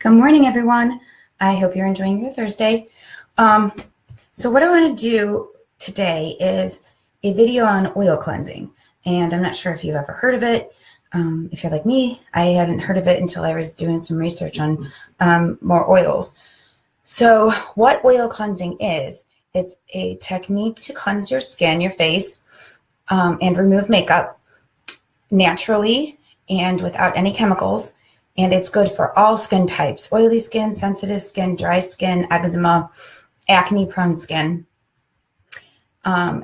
Good morning, everyone. I hope you're enjoying your Thursday. So what I want to do today is a video on oil cleansing. And I'm not sure if you've ever heard of it. If you're like me, I hadn't heard of it until I was doing some research on more oils. So what oil cleansing is, it's a technique to cleanse your skin, your face, and remove makeup naturally and without any chemicals. And it's good for all skin types: oily skin, sensitive skin, dry skin, eczema, acne-prone skin.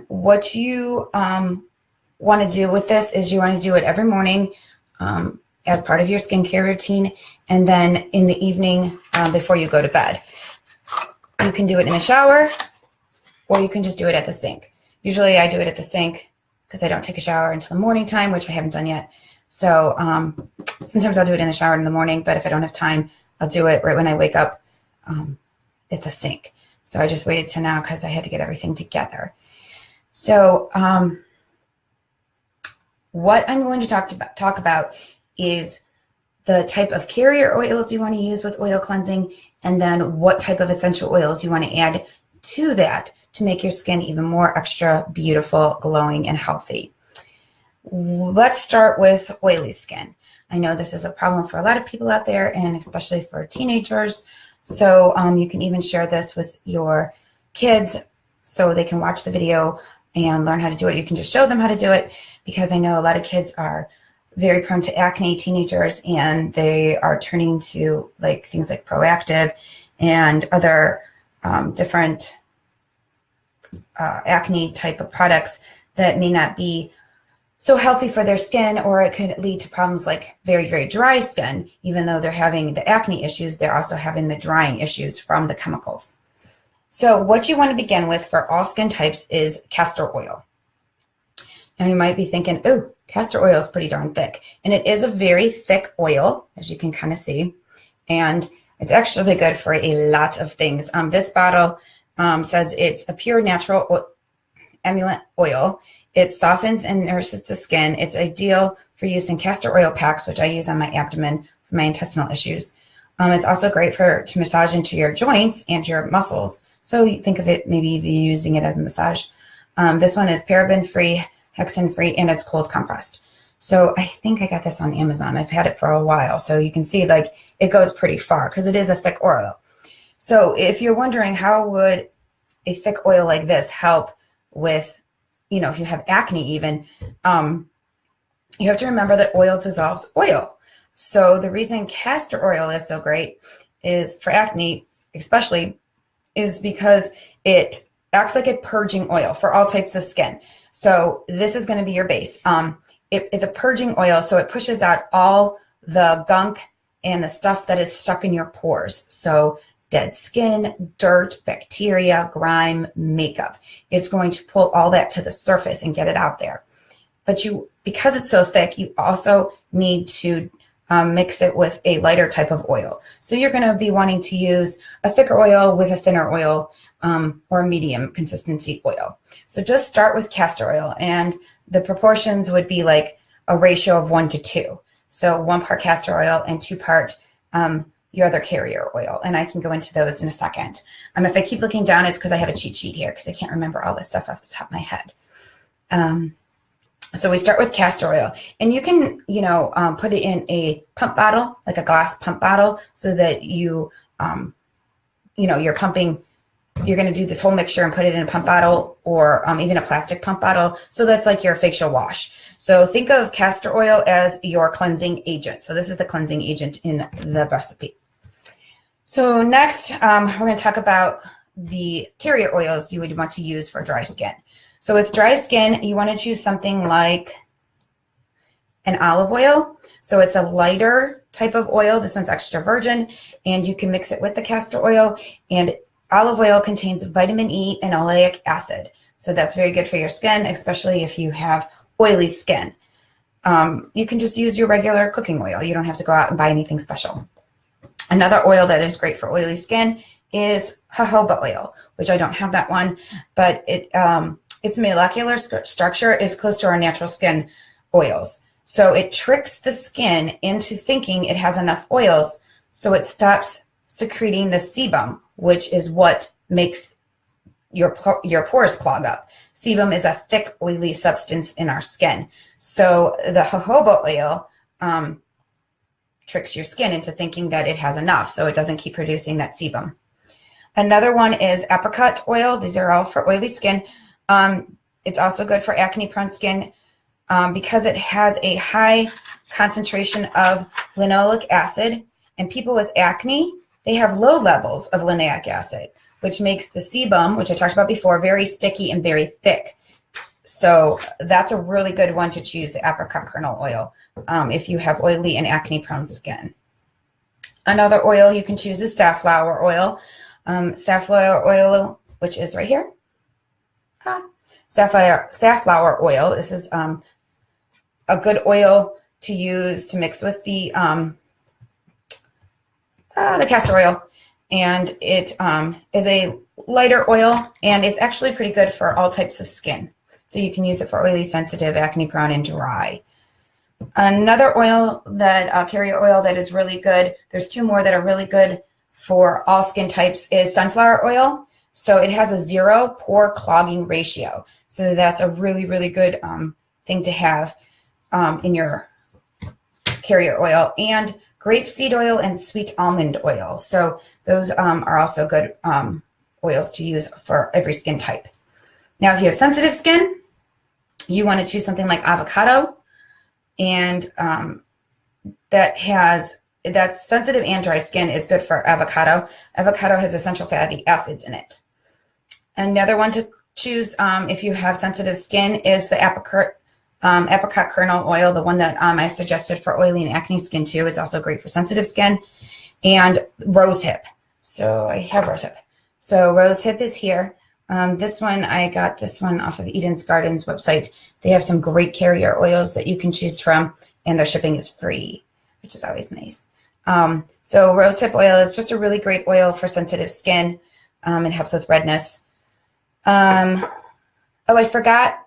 What you want to do with this is you want to do it every morning as part of your skincare routine, and then in the evening before you go to bed. You can do it in the shower, or you can just do it at the sink. Usually I do it at the sink because I don't take a shower until the morning time, which I haven't done yet. So sometimes I'll do it in the shower in the morning, but if I don't have time, I'll do it right when I wake up at the sink. So I just waited till now because I had to get everything together. So what I'm going to talk about is the type of carrier oils you want to use with oil cleansing, and then what type of essential oils you want to add to that to make your skin even more extra beautiful, glowing, and healthy. Let's start with oily skin. I know this is a problem for a lot of people out there, and especially for teenagers. So you can even share this with your kids so they can watch the video and learn how to do it. You can just show them how to do it, because I know a lot of kids are very prone to acne, teenagers, and they are turning to things like Proactiv and other different acne type of products that may not be so healthy for their skin, or it could lead to problems like very, very dry skin. Even though they're having the acne issues, they're also having the drying issues from the chemicals. So what you want to begin with for all skin types is castor oil. Now you might be thinking, oh, castor oil is pretty darn thick. And it is a very thick oil, as you can kind of see. And it's actually good for a lot of things. This bottle says it's a pure natural emollient oil. It softens and nourishes the skin. It's ideal for use in castor oil packs, which I use on my abdomen for my intestinal issues. It's also great to massage into your joints and your muscles. So you think of it maybe even using it as a massage. This one is paraben-free, hexane-free, and it's cold compressed. So I think I got this on Amazon. I've had it for a while. So you can see it goes pretty far because it is a thick oil. So if you're wondering how would a thick oil like this help with, if you have acne even, you have to remember that oil dissolves oil. So the reason castor oil is so great is for acne, especially, is because it acts like a purging oil for all types of skin. So this is going to be your base. It's a purging oil, so it pushes out all the gunk and the stuff that is stuck in your pores. So dead skin, dirt, bacteria, grime, makeup. It's going to pull all that to the surface and get it out there. But because it's so thick, you also need to mix it with a lighter type of oil. So you're going to be wanting to use a thicker oil with a thinner oil, or a medium consistency oil. So just start with castor oil, and the proportions would be like a ratio of 1 to 2. So 1 part castor oil and 2 part your other carrier oil. And I can go into those in a second. If I keep looking down, it's because I have a cheat sheet here because I can't remember all this stuff off the top of my head. So we start with castor oil, and you can, put it in a pump bottle, like a glass pump bottle, so that you're pumping. You're going to do this whole mixture and put it in a pump bottle, or even a plastic pump bottle. So that's like your facial wash. So think of castor oil as your cleansing agent. So this is the cleansing agent in the recipe. So next, we're going to talk about the carrier oils you would want to use for dry skin. So with dry skin, you want to choose something like an olive oil. So it's a lighter type of oil. This one's extra virgin, and you can mix it with the castor oil. And olive oil contains vitamin E and oleic acid. So that's very good for your skin, especially if you have oily skin. You can just use your regular cooking oil. You don't have to go out and buy anything special. Another oil that is great for oily skin is jojoba oil, which I don't have that one, but its molecular structure is close to our natural skin oils. So it tricks the skin into thinking it has enough oils So it stops secreting the sebum, which is what makes your pores clog up. Sebum is a thick, oily substance in our skin. So the jojoba oil tricks your skin into thinking that it has enough, so it doesn't keep producing that sebum. Another one is apricot oil. These are all for oily skin. It's also good for acne-prone skin because it has a high concentration of linoleic acid. And people with acne, they have low levels of linoleic acid, which makes the sebum, which I talked about before, very sticky and very thick. So that's a really good one to choose, the apricot kernel oil, if you have oily and acne-prone skin. Another oil you can choose is safflower oil. Safflower oil, which is right here. Safflower oil. This is a good oil to use to mix with the castor oil, and it is a lighter oil, and it's actually pretty good for all types of skin. So you can use it for oily, sensitive, acne-prone, and dry. Another oil that carrier oil that is really good. There's two more that are really good for all skin types is sunflower oil. So it has a 0 pore clogging ratio. So that's a really, really good thing to have in your carrier oil. And grapeseed oil and sweet almond oil. So those are also good oils to use for every skin type. Now, if you have sensitive skin, you want to choose something like avocado, and that's sensitive and dry skin is good for avocado. Avocado has essential fatty acids in it. Another one to choose if you have sensitive skin is the apricot kernel oil, the one that I suggested for oily and acne skin too. It's also great for sensitive skin. And rosehip. So I have rosehip. So rosehip is here. This one, I got this one off of Eden's Gardens website. They have some great carrier oils that you can choose from, and their shipping is free, which is always nice. So rosehip oil is just a really great oil for sensitive skin. It helps with redness. Oh, I forgot,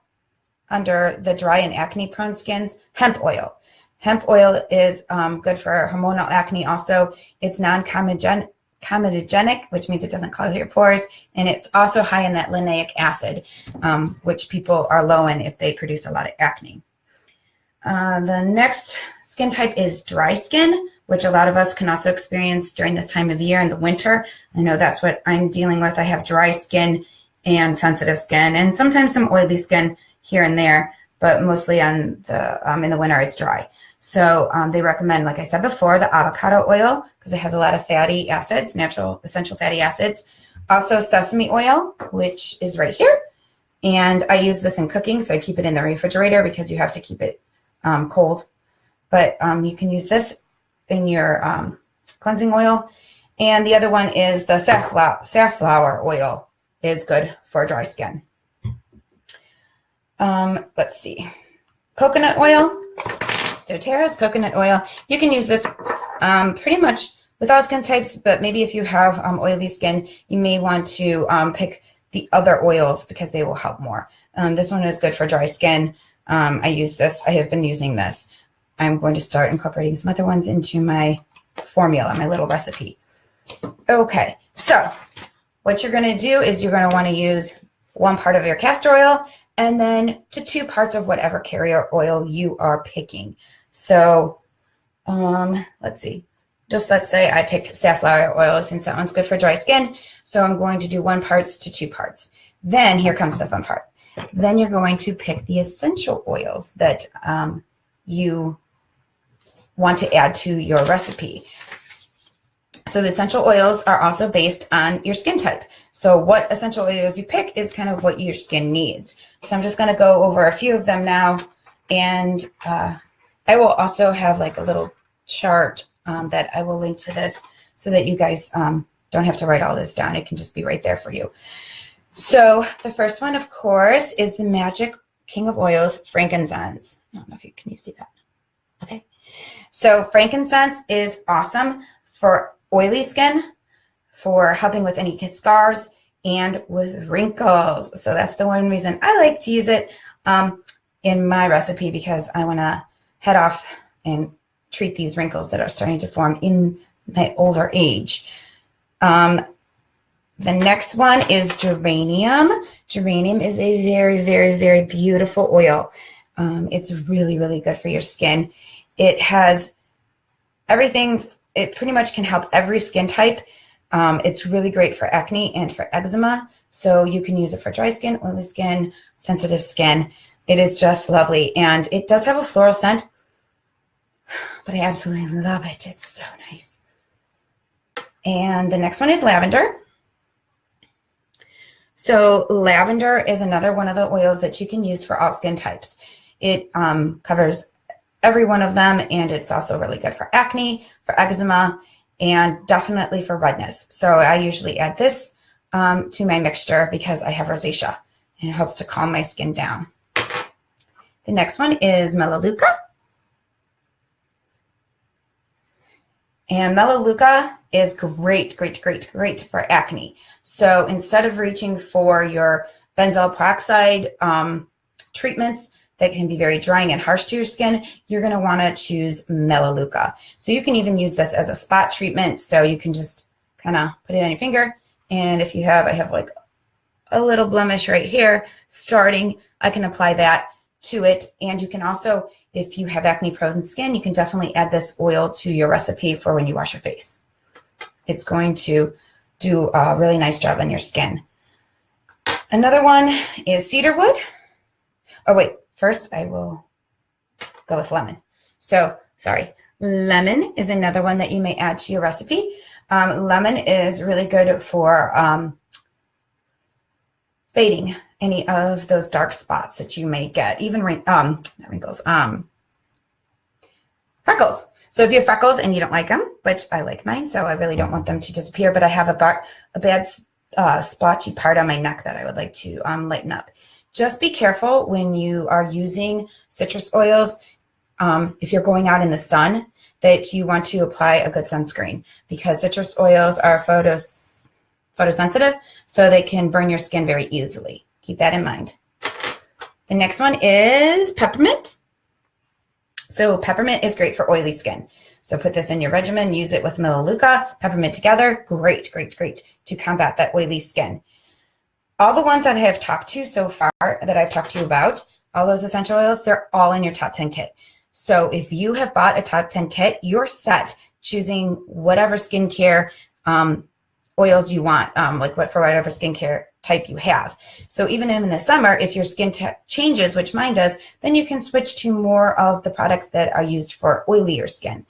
under the dry and acne-prone skins, hemp oil. Hemp oil is good for hormonal acne also. It's non-comedogenic, which means it doesn't clog your pores, and it's also high in that linoleic acid, which people are low in if they produce a lot of acne. The next skin type is dry skin, which a lot of us can also experience during this time of year in the winter. I know that's what I'm dealing with. I have dry skin and sensitive skin, and sometimes some oily skin here and there, but mostly on the in the winter it's dry. So they recommend, like I said before, the avocado oil because it has a lot of fatty acids, natural essential fatty acids. Also sesame oil, which is right here. And I use this in cooking, so I keep it in the refrigerator because you have to keep it cold. But you can use this in your cleansing oil. And the other one is the safflower oil is good for dry skin. Let's see. Coconut oil. doTERRA's coconut oil. You can use this pretty much with all skin types, but maybe if you have oily skin, you may want to pick the other oils because they will help more. This one is good for dry skin. I use this. I have been using this. I'm going to start incorporating some other ones into my formula, my little recipe. Okay, so what you're going to do is you're going to want to use 1 part of your castor oil and then to 2 parts of whatever carrier oil you are picking. So let's see. Let's say I picked safflower oil since that one's good for dry skin. So I'm going to do 1 part to 2 parts. Then here comes the fun part. Then you're going to pick the essential oils that you want to add to your recipe. So the essential oils are also based on your skin type. So what essential oils you pick is kind of what your skin needs. So I'm just going to go over a few of them now. And I will also have like a little chart that I will link to this so that you guys don't have to write all this down. It can just be right there for you. So the first one, of course, is the Magic King of Oils, frankincense. I don't know if you can see that. Okay. So frankincense is awesome for oily skin, for helping with any scars, and with wrinkles. So that's the one reason I like to use it in my recipe, because I want to head off and treat these wrinkles that are starting to form in my older age. The next one is geranium. Geranium is a very, very, very beautiful oil. It's really, really good for your skin. It has everything. It pretty much can help every skin type. It's really great for acne and for eczema. So you can use it for dry skin, oily skin, sensitive skin. It is just lovely. And it does have a floral scent, but I absolutely love it. It's so nice. And the next one is lavender. So lavender is another one of the oils that you can use for all skin types. It covers every one of them, and it's also really good for acne, for eczema, and definitely for redness. So I usually add this to my mixture because I have rosacea, and it helps to calm my skin down. The next one is Melaleuca. And Melaleuca is great, great, great, great for acne. So instead of reaching for your benzoyl peroxide treatments that can be very drying and harsh to your skin, you're going to want to choose Melaleuca. So you can even use this as a spot treatment. So you can just kind of put it on your finger. And if you have, I have like a little blemish right here starting, I can apply that to it. And you can also, if you have acne prone skin, you can definitely add this oil to your recipe for when you wash your face. It's going to do a really nice job on your skin. Another one is cedarwood. Oh wait, first I will go with lemon. So sorry, lemon is another one that you may add to your recipe. Lemon is really good for fading any of those dark spots that you may get, even not wrinkles, freckles. So if you have freckles and you don't like them, which I like mine, so I really don't want them to disappear, but I have a bad splotchy part on my neck that I would like to lighten up. Just be careful when you are using citrus oils. If you're going out in the sun, that you want to apply a good sunscreen, because citrus oils are photosensitive, so they can burn your skin very easily. Keep that in mind. The next one is peppermint. So peppermint is great for oily skin. So put this in your regimen, use it with Melaleuca, peppermint together. Great, great, great to combat that oily skin. All the ones that I have talked to so far, that I've talked to you about, all those essential oils, they're all in your top 10 kit. So if you have bought a top 10 kit, you're set choosing whatever skincare oils you want, for whatever skincare type you have. So even in the summer, if your skin changes, which mine does, then you can switch to more of the products that are used for oilier skin.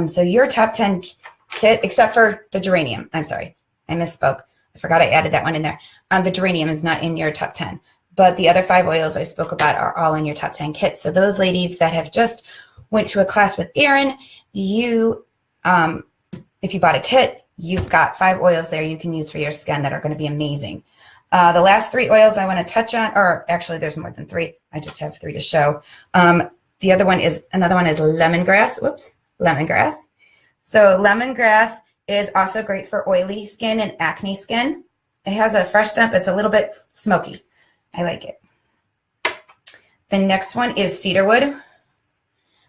So your top 10 kit, except for the geranium. I'm sorry, I misspoke. I forgot I added that one in there. The geranium is not in your top 10, but the other 5 oils I spoke about are all in your top 10 kit. So those ladies that have just went to a class with Erin, you, if you bought a kit, you've got 5 oils there you can use for your skin that are going to be amazing. The last 3 oils I want to touch on, or actually there's more than 3. I just have 3 to show. Another one is lemongrass. Whoops, lemongrass. So lemongrass is also great for oily skin and acne skin. It has a fresh scent, but it's a little bit smoky. I like it. The next one is cedarwood.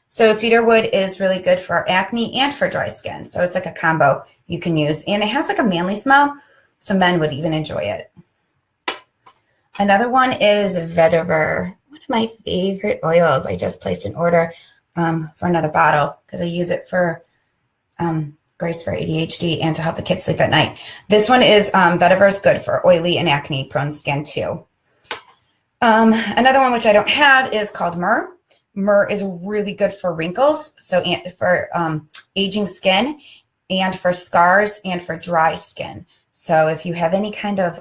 So cedarwood is really good for acne and for dry skin. So it's like a combo you can use. And it has like a manly smell, so men would even enjoy it. Another one is vetiver, one of my favorite oils. I just placed an order for another bottle because I use it for Grace for ADHD and to help the kids sleep at night. This one is vetiver is good for oily and acne prone skin too. Another one which I don't have is called myrrh. Myrrh is really good for wrinkles, so for aging skin, and for scars and for dry skin. So if you have any kind of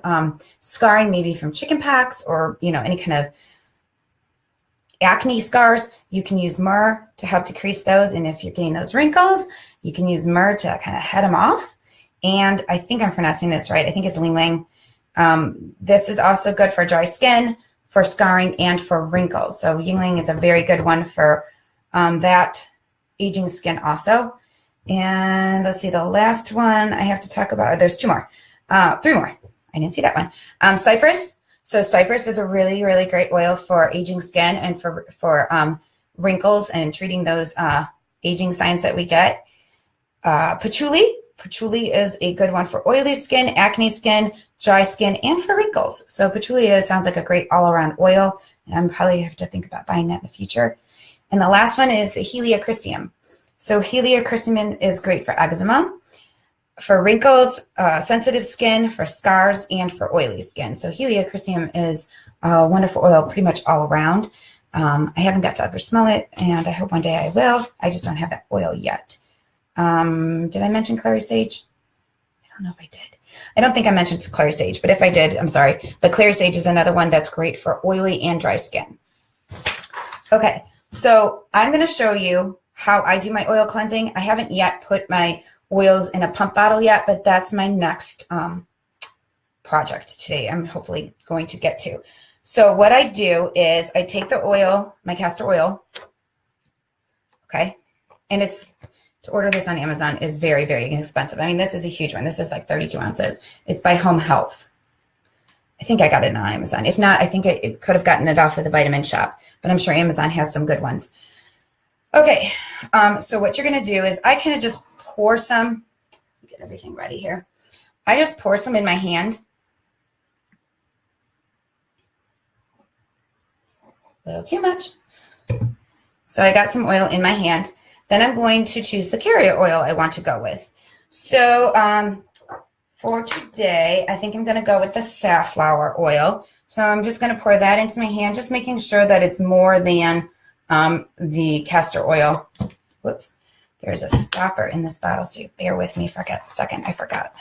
scarring, maybe from chickenpox or any kind of acne scars, you can use myrrh to help decrease those. And if you're getting those wrinkles, you can use myrrh to kind of head them off. And I think I'm pronouncing this right. I think it's ylang ylang. This is also good for dry skin, for scarring, and for wrinkles. So ylang is a very good one for that aging skin also. And let's see, the last one I have to talk about, there's 3 more. I didn't see that one. Cypress. So cypress is a really, really great oil for aging skin and for wrinkles and treating those aging signs that we get. Patchouli. Patchouli is a good one for oily skin, acne skin, dry skin, and for wrinkles. So patchouli sounds like a great all-around oil, and I'm probably have to think about buying that in the future. And the last one is the Helichrysum. So Helichrysum is great for eczema, for wrinkles, sensitive skin, for scars, and for oily skin. So Helichrysum is a wonderful oil pretty much all around. I haven't got to ever smell it, and I hope one day I will. I just don't have that oil yet. Did I mention clary sage? I don't know if I did. I don't think I mentioned clary sage, but if I did, I'm sorry. But clary sage is another one that's great for oily and dry skin. Okay, so I'm going to show you how I do my oil cleansing. I haven't yet put my oils in a pump bottle yet, but that's my next project today I'm hopefully going to get to. So what I do is I take the oil, my castor oil, okay, and to order this on Amazon is very, very inexpensive. I mean, this is a huge one. This is like 32 ounces. It's by Home Health. I think I got it on Amazon. If not, I think it could have gotten it off of the Vitamin Shop, but I'm sure Amazon has some good ones. Okay, so what you're going to do is I kind of just pour some, get everything ready here. I just pour some in my hand. A little too much. So I got some oil in my hand. Then I'm going to choose the carrier oil I want to go with. So for today, I think I'm going to go with the safflower oil. So I'm just going to pour that into my hand, just making sure that it's more than the castor oil. Whoops, there's a stopper in this bottle, so bear with me for a second. I forgot.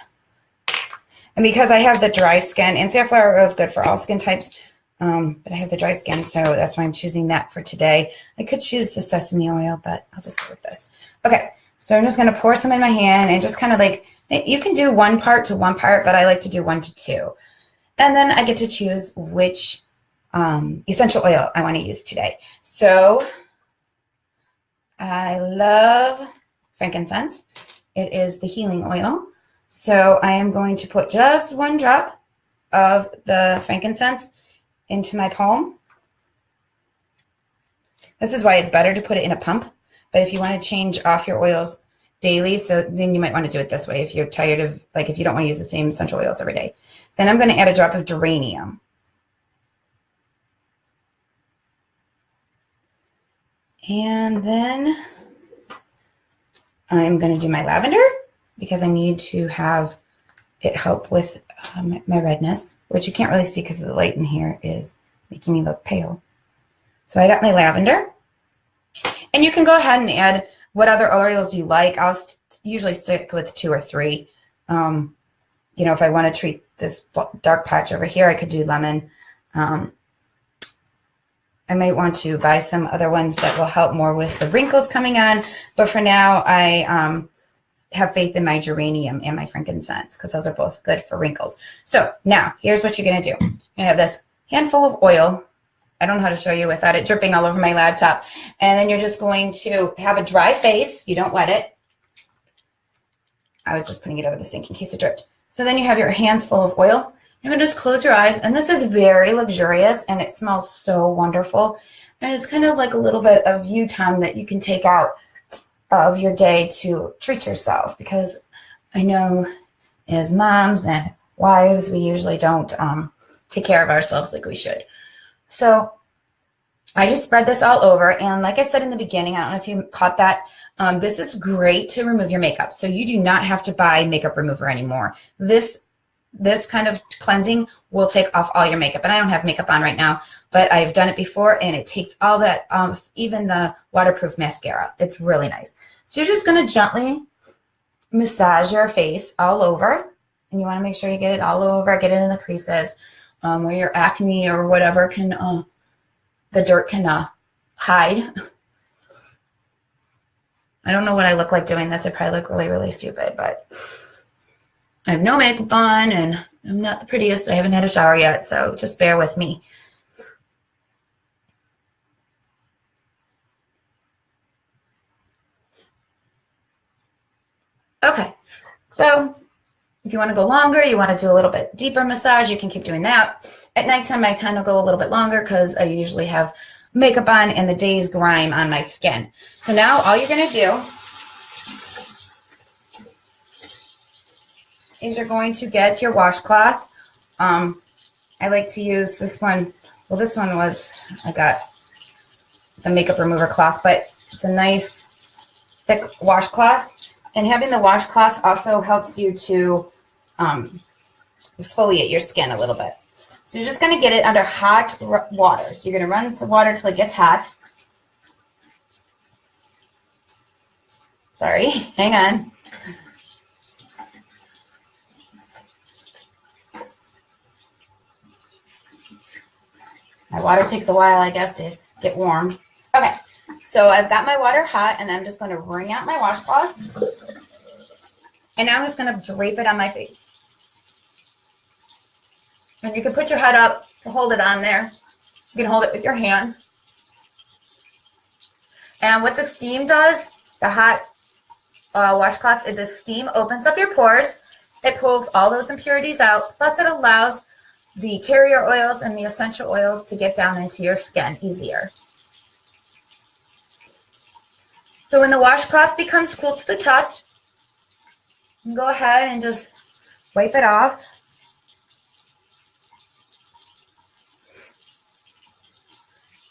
And because I have the dry skin, and safflower oil is good for all skin types, but I have the dry skin, so that's why I'm choosing that for today. I could choose the sesame oil, but I'll just go with this. Okay, so I'm just going to pour some in my hand and just kind of like, you can do 1 part to 1 part, but I like to do 1 to 2. And then I get to choose which essential oil I want to use today. So I love frankincense. It is the healing oil. So I am going to put just 1 drop of the frankincense into my palm. This is why it's better to put it in a pump. But if you want to change off your oils daily, so then you might want to do it this way if you're tired of, like if you don't want to use the same essential oils every day. Then I'm going to add a drop of geranium. And then I'm going to do my lavender because I need to have it help with my redness, which you can't really see because the light in here is making me look pale. So I got my lavender. And you can go ahead and add what other oils you like. I'll usually stick with 2 or 3. You know, if I want to treat this dark patch over here, I could do lemon. I might want to buy some other ones that will help more with the wrinkles coming on. But for now, I have faith in my geranium and my frankincense because those are both good for wrinkles. So now here's what you're going to do. You're going to have this handful of oil. I don't know how to show you without it dripping all over my laptop. And then you're just going to have a dry face. You don't wet it. I was just putting it over the sink in case it dripped. So then you have your hands full of oil. You're going to just close your eyes. And this is very luxurious and it smells so wonderful. And it's kind of like a little bit of you time that you can take out of your day to treat yourself, because I know as moms and wives, we usually don't take care of ourselves like we should. So I just spread this all over. And like I said in the beginning, I don't know if you caught that, this is great to remove your makeup. So you do not have to buy makeup remover anymore. This kind of cleansing will take off all your makeup. And I don't have makeup on right now, but I've done it before and it takes all that, even the waterproof mascara. It's really nice. So you're just going to gently massage your face all over. And you want to make sure you get it all over, get it in the creases where your acne or whatever can, the dirt can hide. I don't know what I look like doing this. I probably look really, really stupid, but I have no makeup on and I'm not the prettiest. I haven't had a shower yet, so just bear with me. Okay, so if you want to go longer, you want to do a little bit deeper massage, you can keep doing that. At nighttime, I kind of go a little bit longer because I usually have makeup on and the day's grime on my skin. So now all you're going to do is you're going to get your washcloth. I like to use this one. Well, this one was, it's a makeup remover cloth, but it's a nice thick washcloth. And having the washcloth also helps you to exfoliate your skin a little bit. So you're just going to get it under hot water. So you're going to run some water till it gets hot. Sorry, hang on. My water takes a while, I guess, to get warm. Okay, so I've got my water hot, and I'm just going to wring out my washcloth. And now I'm just going to drape it on my face. And you can put your head up to hold it on there. You can hold it with your hands. And what the steam does, the hot washcloth, the steam opens up your pores. It pulls all those impurities out. Plus, it allows the carrier oils and the essential oils to get down into your skin easier. So when the washcloth becomes cool to the touch, you can go ahead and just wipe it off.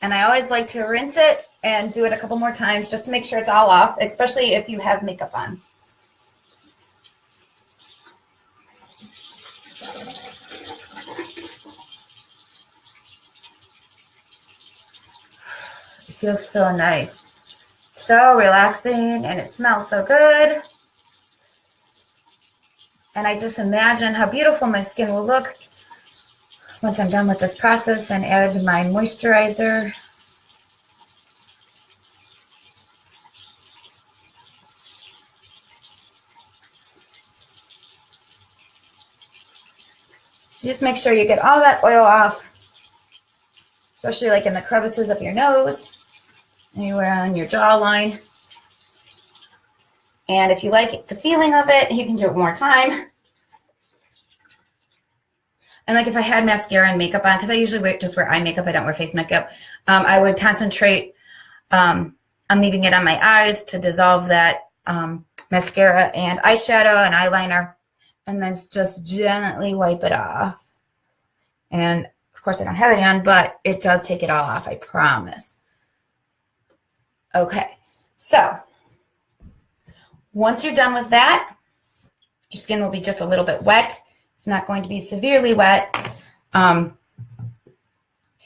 And I always like to rinse it and do it a couple more times just to make sure it's all off, especially if you have makeup on. It feels so nice, so relaxing, and it smells so good. And I just imagine how beautiful my skin will look once I'm done with this process and added my moisturizer. So just make sure you get all that oil off, especially like in the crevices of your nose, anywhere on your jawline. And if you like the feeling of it, you can do it one more time. And like if I had mascara and makeup on, because I usually just wear eye makeup, I don't wear face makeup, I would concentrate on leaving it on my eyes to dissolve that mascara and eyeshadow and eyeliner, and then just gently wipe it off. And of course I don't have it on, but it does take it all off, I promise. Okay, so once you're done with that, your skin will be just a little bit wet. It's not going to be severely wet. You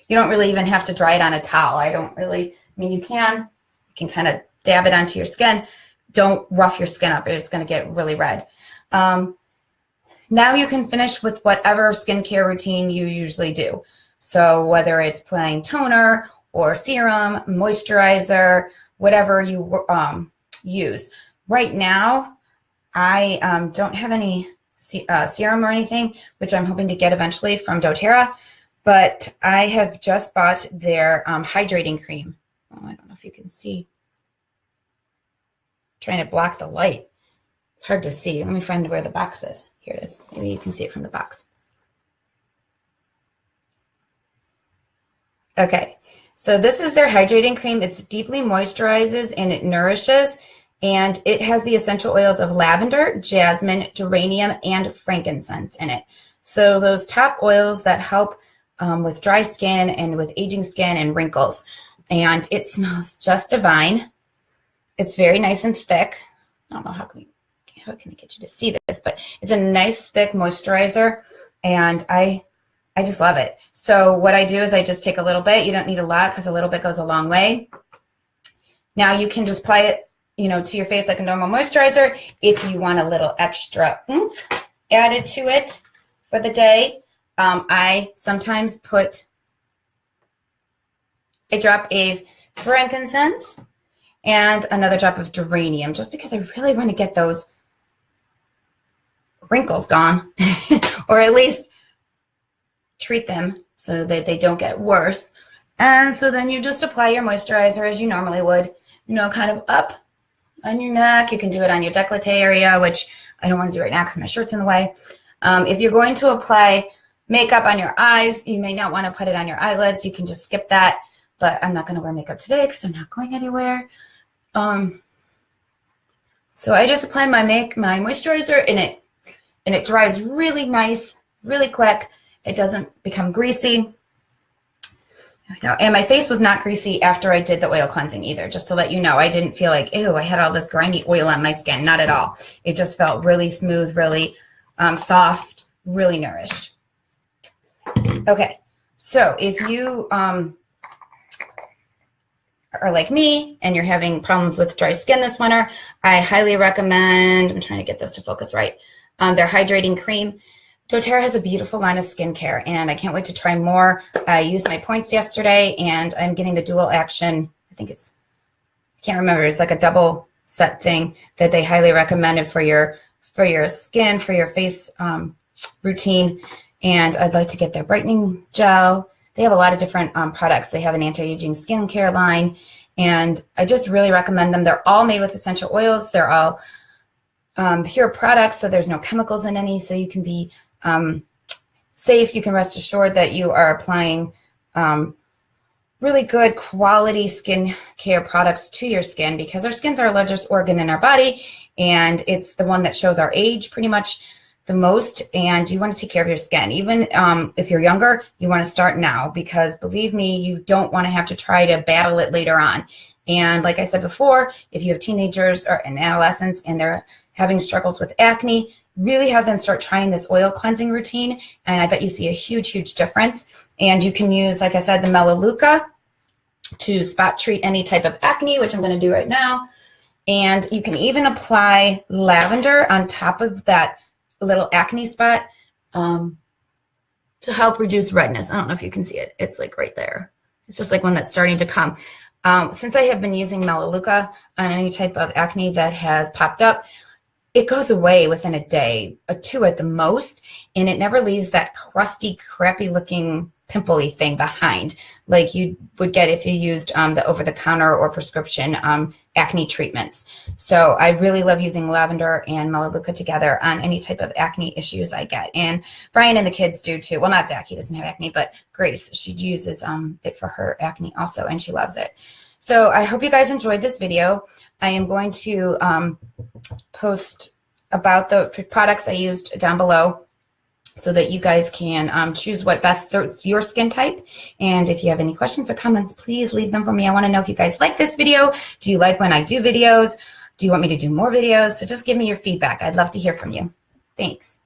don't really even have to dry it on a towel. You can kind of dab it onto your skin. Don't rough your skin up. It's going to get really red. Now you can finish with whatever skincare routine you usually do. So whether it's applying toner or serum, moisturizer, whatever you use. Right now, I don't have any serum or anything, which I'm hoping to get eventually from doTERRA, but I have just bought their hydrating cream. Oh, I don't know if you can see. I'm trying to block the light. It's hard to see. Let me find where the box is. Here it is. Maybe you can see it from the box. Okay, so this is their hydrating cream. It's deeply moisturizes and it nourishes. And it has the essential oils of lavender, jasmine, geranium, and frankincense in it. So those top oils that help with dry skin and with aging skin and wrinkles. And it smells just divine. It's very nice and thick. I don't know how can I get you to see this, but it's a nice thick moisturizer, and I just love it. So what I do is I just take a little bit. You don't need a lot because a little bit goes a long way. Now you can just apply it, to your face like a normal moisturizer. If you want a little extra oomph added to it for the day, I sometimes put a drop of frankincense and another drop of geranium, just because I really want to get those wrinkles gone, or at least treat them so that they don't get worse. And so then you just apply your moisturizer as you normally would, kind of up on your neck. You can do it on your décolleté area, which I don't want to do right now because my shirt's in the way. If you're going to apply makeup on your eyes, you may not want to put it on your eyelids. You can just skip that, but I'm not going to wear makeup today because I'm not going anywhere. So I just apply my moisturizer, and and it dries really nice, really quick. It doesn't become greasy. And my face was not greasy after I did the oil cleansing either, just to let you know. I didn't feel like, ew, I had all this grimy oil on my skin. Not at all. It just felt really smooth, really soft, really nourished. Okay, so if you are like me and you're having problems with dry skin this winter, I highly recommend, I'm trying to get this to focus right, their hydrating cream. doTERRA has a beautiful line of skincare, and I can't wait to try more. I used my points yesterday, and I'm getting the dual action. I think it's, I can't remember. It's like a double set thing that they highly recommended for your skin, for your face routine. And I'd like to get their brightening gel. They have a lot of different products. They have an anti-aging skincare line, and I just really recommend them. They're all made with essential oils. They're all pure products, so there's no chemicals in any, so you can be safe. You can rest assured that you are applying really good quality skin care products to your skin, because our skin's our largest organ in our body, and it's the one that shows our age pretty much the most, and you want to take care of your skin. Even if you're younger, you want to start now, because believe me, you don't want to have to try to battle it later on. And like I said before, if you have teenagers or an adolescents and they're having struggles with acne, really have them start trying this oil cleansing routine, and I bet you see a huge, huge difference. And you can use, like I said, the Melaleuca to spot treat any type of acne, which I'm going to do right now. And you can even apply lavender on top of that little acne spot to help reduce redness. I don't know if you can see it. It's like right there. It's just like one that's starting to come. Since I have been using Melaleuca on any type of acne that has popped up, it goes away within a day, or two at the most, and it never leaves that crusty, crappy looking pimply thing behind like you would get if you used the over-the-counter or prescription acne treatments. So I really love using lavender and Melaleuca together on any type of acne issues I get. And Brian and the kids do too. Well, not Zach, he doesn't have acne, but Grace, she uses it for her acne also, and she loves it. So I hope you guys enjoyed this video. I am going to post about the products I used down below, so that you guys can choose what best suits your skin type. And if you have any questions or comments, please leave them for me. I want to know if you guys like this video. Do you like when I do videos? Do you want me to do more videos? So just give me your feedback. I'd love to hear from you. Thanks.